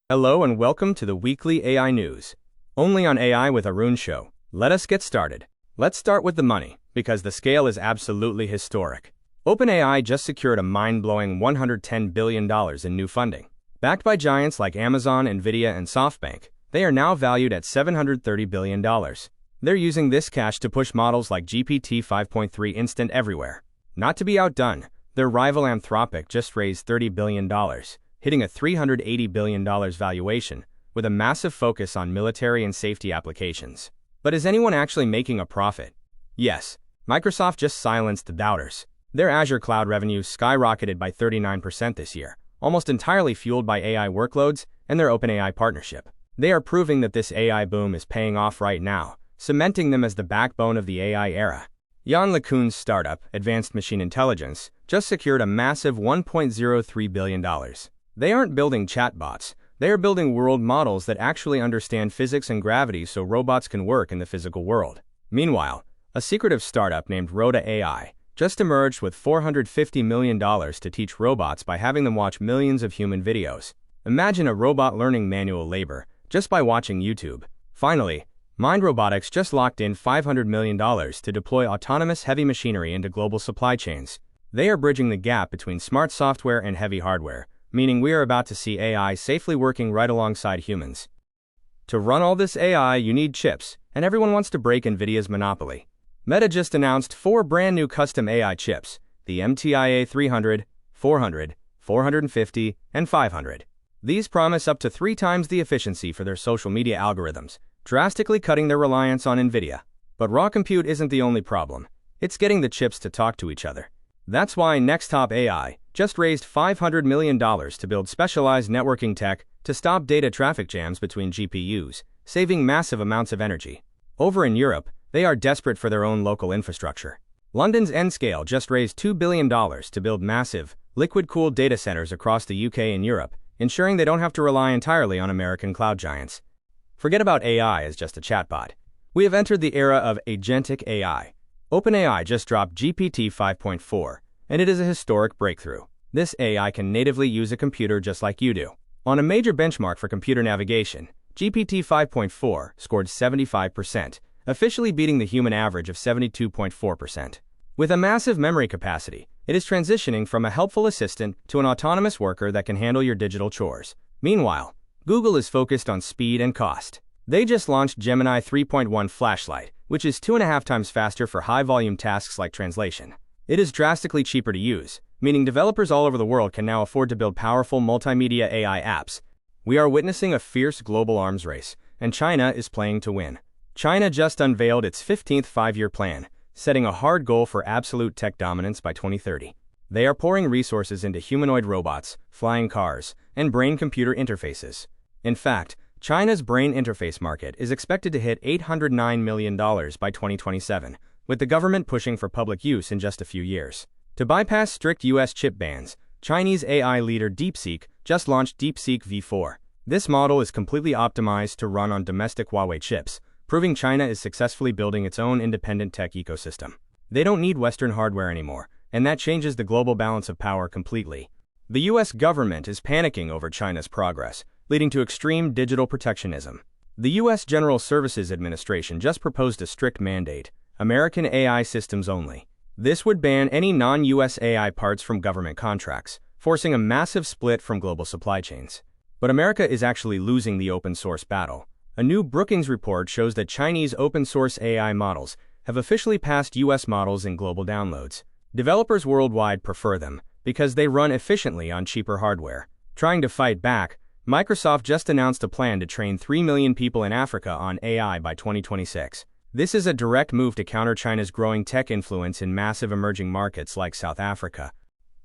Hello and welcome to the weekly AI news. Only on AI with Arun Show. Let us get started. Let's start with the money, because the scale is absolutely historic. OpenAI just secured a mind-blowing $110 billion in new funding. Backed by giants like Amazon, Nvidia, and SoftBank, they are now valued at $730 billion. They're using this cash to push models like GPT-5.4 instant everywhere. Not to be outdone, their rival Anthropic just raised $30 billion, hitting a $380 billion valuation, with a massive focus on military and safety applications. But is anyone actually making a profit? Yes, Microsoft just silenced the doubters. Their Azure cloud revenue skyrocketed by 39% this year, almost entirely fueled by AI workloads and their OpenAI partnership. They are proving that this AI boom is paying off right now, cementing them as the backbone of the AI era. Yann LeCun's startup, Advanced Machine Intelligence, just secured a massive $1.03 billion. They aren't building chatbots, they are building world models that actually understand physics and gravity so robots can work in the physical world. Meanwhile, a secretive startup named ROTA AI just emerged with $450 million to teach robots by having them watch millions of human videos. Imagine a robot learning manual labor just by watching YouTube. Finally, Mind Robotics just locked in $500 million to deploy autonomous heavy machinery into global supply chains. They are bridging the gap between smart software and heavy hardware, meaning we are about to see AI safely working right alongside humans. To run all this AI, you need chips, and everyone wants to break Nvidia's monopoly. Meta just announced 4 brand new custom AI chips, the MTIA 300, 400, 450, and 500. These promise up to 3 times the efficiency for their social media algorithms, drastically cutting their reliance on Nvidia. But raw compute isn't the only problem. It's getting the chips to talk to each other. That's why Nextop AI just raised $500 million to build specialized networking tech to stop data traffic jams between GPUs, saving massive amounts of energy. Over in Europe, they are desperate for their own local infrastructure. London's Nscale just raised $2 billion to build massive, liquid-cooled data centers across the UK and Europe, ensuring they don't have to rely entirely on American cloud giants. Forget about AI as just a chatbot. We have entered the era of agentic AI. OpenAI just dropped GPT-5.4, and it is a historic breakthrough. This AI can natively use a computer just like you do. On a major benchmark for computer navigation, GPT-5.4 scored 75%, officially beating the human average of 72.4%. With a massive memory capacity, it is transitioning from a helpful assistant to an autonomous worker that can handle your digital chores. Meanwhile, Google is focused on speed and cost. They just launched Gemini 3.1 Flashlight, which is 2.5 times faster for high-volume tasks like translation. It is drastically cheaper to use, meaning developers all over the world can now afford to build powerful multimedia AI apps. We are witnessing a fierce global arms race, and China is playing to win. China just unveiled its 15th five-year plan, setting a hard goal for absolute tech dominance by 2030. They are pouring resources into humanoid robots, flying cars, and brain-computer interfaces. In fact, China's brain interface market is expected to hit $809 million by 2027, with the government pushing for public use in just a few years. To bypass strict US chip bans, Chinese AI leader DeepSeek just launched DeepSeek V4. This model is completely optimized to run on domestic Huawei chips, proving China is successfully building its own independent tech ecosystem. They don't need Western hardware anymore, and that changes the global balance of power completely. The US government is panicking over China's progress, leading to extreme digital protectionism. The US General Services Administration just proposed a strict mandate: American AI systems only. This would ban any non-US AI parts from government contracts, forcing a massive split from global supply chains. But America is actually losing the open source battle. A new Brookings report shows that Chinese open source AI models have officially passed US models in global downloads. Developers worldwide prefer them because they run efficiently on cheaper hardware. Trying to fight back, Microsoft just announced a plan to train 3 million people in Africa on AI by 2026. This is a direct move to counter China's growing tech influence in massive emerging markets like South Africa.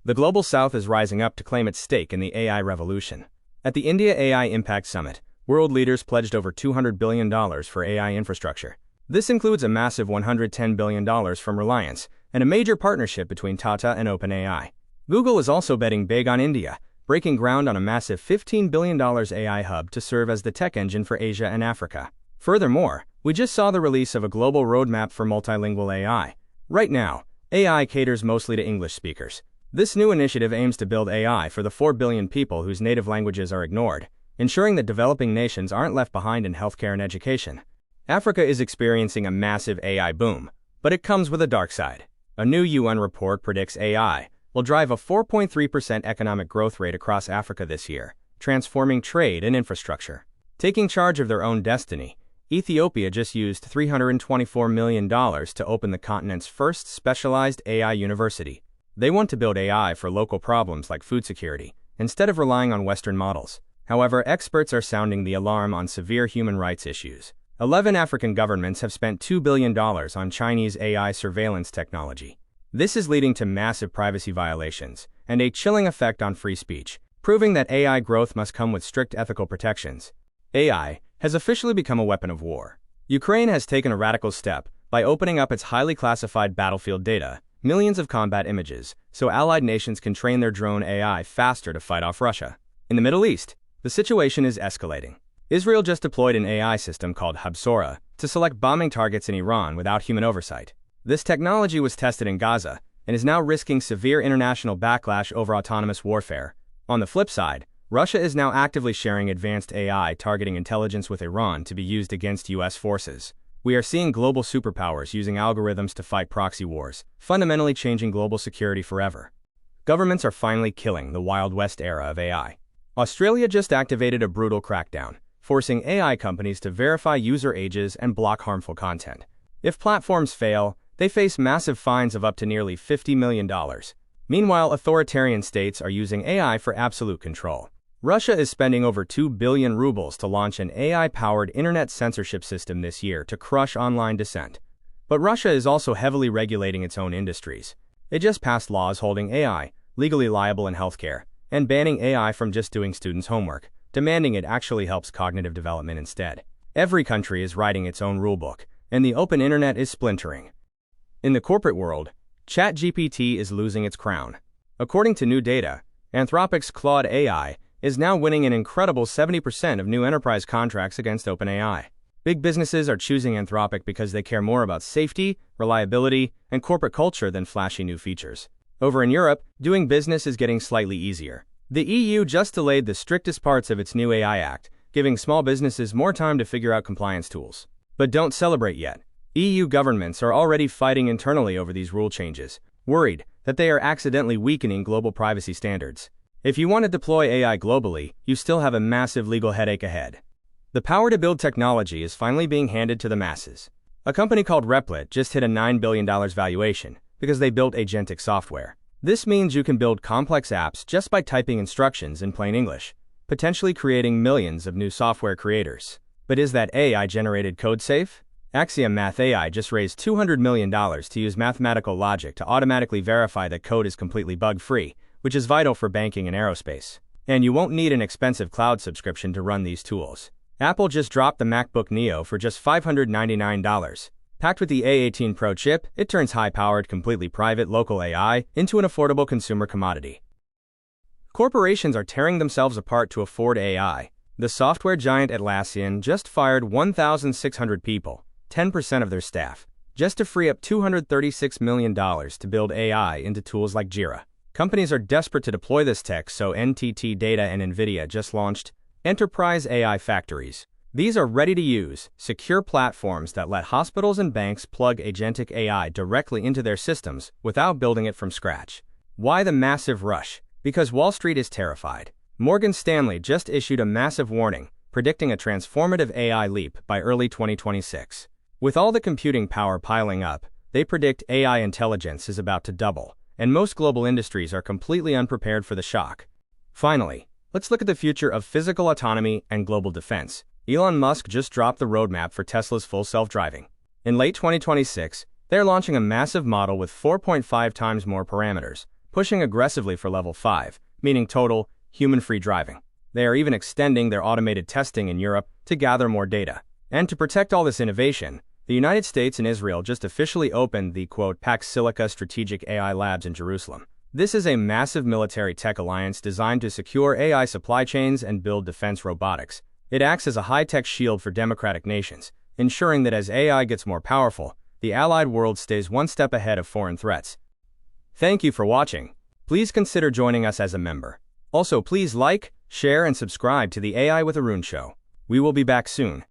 The Global South is rising up to claim its stake in the AI revolution. At the India AI Impact Summit, world leaders pledged over $200 billion for AI infrastructure. This includes a massive $110 billion from Reliance and a major partnership between Tata and OpenAI. Google is also betting big on India, breaking ground on a massive $15 billion AI hub to serve as the tech engine for Asia and Africa. Furthermore, we just saw the release of a global roadmap for multilingual AI. Right now, AI caters mostly to English speakers. This new initiative aims to build AI for the 4 billion people whose native languages are ignored, ensuring that developing nations aren't left behind in healthcare and education. Africa is experiencing a massive AI boom, but it comes with a dark side. A new UN report predicts AI will drive a 4.3% economic growth rate across Africa this year, transforming trade and infrastructure. Taking charge of their own destiny, Ethiopia just used $324 million to open the continent's first specialized AI university. They want to build AI for local problems like food security, instead of relying on Western models. However, experts are sounding the alarm on severe human rights issues. 11 African governments have spent $2 billion on Chinese AI surveillance technology. This is leading to massive privacy violations and a chilling effect on free speech, proving that AI growth must come with strict ethical protections. AI has officially become a weapon of war. Ukraine has taken a radical step by opening up its highly classified battlefield data, millions of combat images, so allied nations can train their drone AI faster to fight off Russia. In the Middle East, the situation is escalating. Israel just deployed an AI system called Habsora to select bombing targets in Iran without human oversight. This technology was tested in Gaza and is now risking severe international backlash over autonomous warfare. On the flip side, Russia is now actively sharing advanced AI targeting intelligence with Iran to be used against U.S. forces. We are seeing global superpowers using algorithms to fight proxy wars, fundamentally changing global security forever. Governments are finally killing the Wild West era of AI. Australia just activated a brutal crackdown, forcing AI companies to verify user ages and block harmful content. If platforms fail, they face massive fines of up to nearly $50 million. Meanwhile, authoritarian states are using AI for absolute control. Russia is spending over 2 billion rubles to launch an AI-powered internet censorship system this year to crush online dissent. But Russia is also heavily regulating its own industries. It just passed laws holding AI legally liable in healthcare and banning AI from just doing students' homework, demanding it actually helps cognitive development instead. Every country is writing its own rulebook, and the open internet is splintering. In the corporate world, ChatGPT is losing its crown. According to new data, Anthropic's Claude AI is now winning an incredible 70% of new enterprise contracts against OpenAI. Big businesses are choosing Anthropic because they care more about safety, reliability, and corporate culture than flashy new features. Over in Europe, doing business is getting slightly easier. The EU just delayed the strictest parts of its new AI Act, giving small businesses more time to figure out compliance tools. But don't celebrate yet. EU governments are already fighting internally over these rule changes, worried that they are accidentally weakening global privacy standards. If you want to deploy AI globally, you still have a massive legal headache ahead. The power to build technology is finally being handed to the masses. A company called Replit just hit a $9 billion valuation because they built agentic software. This means you can build complex apps just by typing instructions in plain English, potentially creating millions of new software creators. But is that AI-generated code safe? Axiom Math AI just raised $200 million to use mathematical logic to automatically verify that code is completely bug-free, which is vital for banking and aerospace. And you won't need an expensive cloud subscription to run these tools. Apple just dropped the MacBook Neo for just $599. Packed with the A18 Pro chip, it turns high-powered, completely private local AI into an affordable consumer commodity. Corporations are tearing themselves apart to afford AI. The software giant Atlassian just fired 1,600 people, 10% of their staff, just to free up $236 million to build AI into tools like Jira. Companies are desperate to deploy this tech, so NTT Data and NVIDIA just launched Enterprise AI Factories. These are ready-to-use, secure platforms that let hospitals and banks plug agentic AI directly into their systems without building it from scratch. Why the massive rush? Because Wall Street is terrified. Morgan Stanley just issued a massive warning, predicting a transformative AI leap by early 2026. With all the computing power piling up, they predict AI intelligence is about to double, and most global industries are completely unprepared for the shock. Finally, let's look at the future of physical autonomy and global defense. Elon Musk just dropped the roadmap for Tesla's full self-driving. In late 2026, they're launching a massive model with 4.5 times more parameters, pushing aggressively for level 5, meaning total, human-free driving. They are even extending their automated testing in Europe to gather more data. And to protect all this innovation, the United States and Israel just officially opened the, quote, Pax Silica Strategic AI Labs in Jerusalem. This is a massive military tech alliance designed to secure AI supply chains and build defense robotics. It acts as a high-tech shield for democratic nations, ensuring that as AI gets more powerful, the allied world stays one step ahead of foreign threats. Thank you for watching. Please consider joining us as a member. Also, please like, share, and subscribe to the AI with Arun Show. We will be back soon.